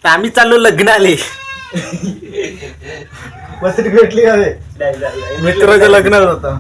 तर आम्ही चाललो लग्नाले. बसरी भेटली का रे? मित्राच्या लग्नात होता.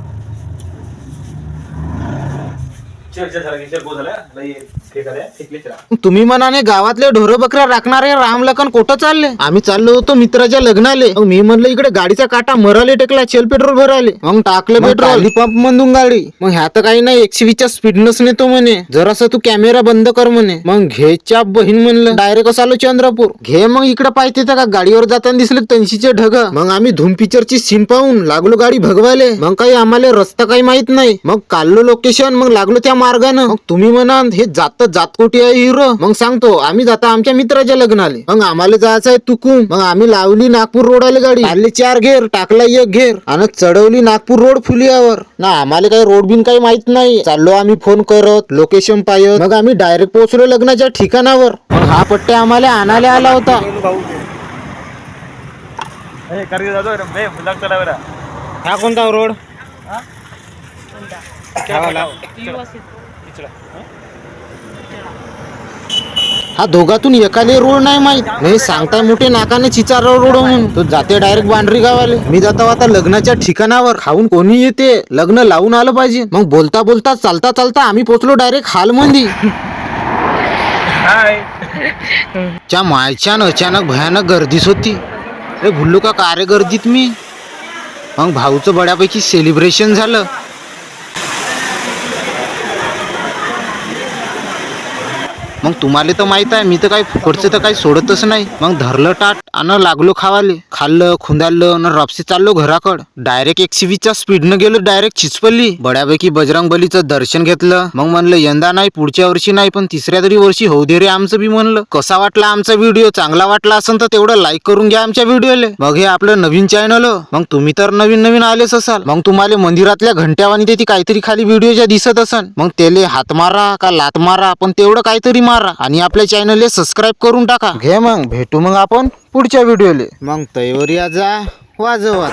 तुम्ही म्हणाने गावातले ढोरं बकऱ्या राखणारे रामलखन कुठं चालले? आम्ही चाललो होतो मित्राच्या लग्नाले. मग मी म्हणलं इकडे गाडीचा काटा मराले टेकला, चल पेट्रोल भराले. मग टाकलं पेट्रोल पंप मधून गाडी. मग ह्यात काही नाही 120च्या स्पीडनच नेतो म्हणे. जरासा तू कॅमेरा बंद कर म्हणे. मग घ्यायच्या बहीण म्हणलं डायरेक्ट आलो चंद्रपूर. घे मग इकडे पाहिजे का गाडीवर जाताना दिसले 80चे ढग. मग आम्ही धूम पिक्चरची सीन पाहून लागलो गाडी भगवायले. मग काही आम्हाला रस्ता काही माहित नाही. मग काढलो लोकेशन, मग लागलो त्या मार्गानं. मग तुम्ही म्हणा हे जात कुठे आहे हिरो? मग सांगतो आम्ही जाता आमच्या मित्राच्या लग्नाले. मग आम्हाला जायचं आहे तुकून. मग आम्ही लावली नागपूर रोडाला गाडी. आले 4 घेर, टाकला 1 घेर आणि चढवली नागपूर रोड फुलियावर. ना आम्हाला काही रोड बिन काही माहित नाही. चाललो आम्ही फोन करत, लोकेशन पाहत. मग आम्ही डायरेक्ट पोहोचलो लग्नाच्या ठिकाणावर. मग हा पट्ट्या आम्हाला आणायला आला होता. हा कोणता रोड? हा दोघातून एकाले रोड नाही माहित. नाही सांगताय मोठे नाकाने चिचारा रोड म्हणून. तो जाते डायरेक्ट बांढरी गावाले. मी जातो आता लग्नाच्या ठिकाणावर. खाऊन कोणी येते, लग्न लावून आलं पाहिजे. मग बोलता बोलता चालता चालता आम्ही पोचलो डायरेक्ट हाल मंदी. च्या मायच्यान अचानक भयानक गर्दीच होती. अरे भुल्लू का रे गर्दीत मी. मग भाऊचं बड्यापैकी सेलिब्रेशन झालं. मग तुम्हाला तर माहित आहे मी तर काही फुकटचं तर काही सोडतच नाही. मग धरलं टाट आणि लागलो खावाले. खाल्लं खुंदाळलं आणि रपसे चाललो घराकड. डायरेक्ट 120च्या स्पीडनं गेलो डायरेक्ट चिचपल्ली. बड्यापैकी बजरंग बलीचं दर्शन घेतलं. मग म्हणलं यंदा नाही पुढच्या वर्षी नाही पण तिसऱ्या तरी वर्षी होऊ दे रे आमचं बी म्हणलं. कसा वाटला आमचा व्हिडिओ? चांगला वाटला असेल तर तेवढं लाईक करून घ्या आमच्या व्हिडिओला. मग हे आपलं नवीन चॅनल. मग तुम्ही तर नवीन आलेच असाल. मग तुम्हाला मंदिरातल्या घंट्यावानी ते काहीतरी खाली व्हिडिओच्या दिसत असन. मग त्याले हात मारा का लात मारा पण तेवढं काहीतरी मारा आणि आपल्या चॅनलला सबस्क्राईब करून टाका. घे मग भेटू मग आपण पुढच्या व्हिडिओले. मग तैवरी जा वाजवा.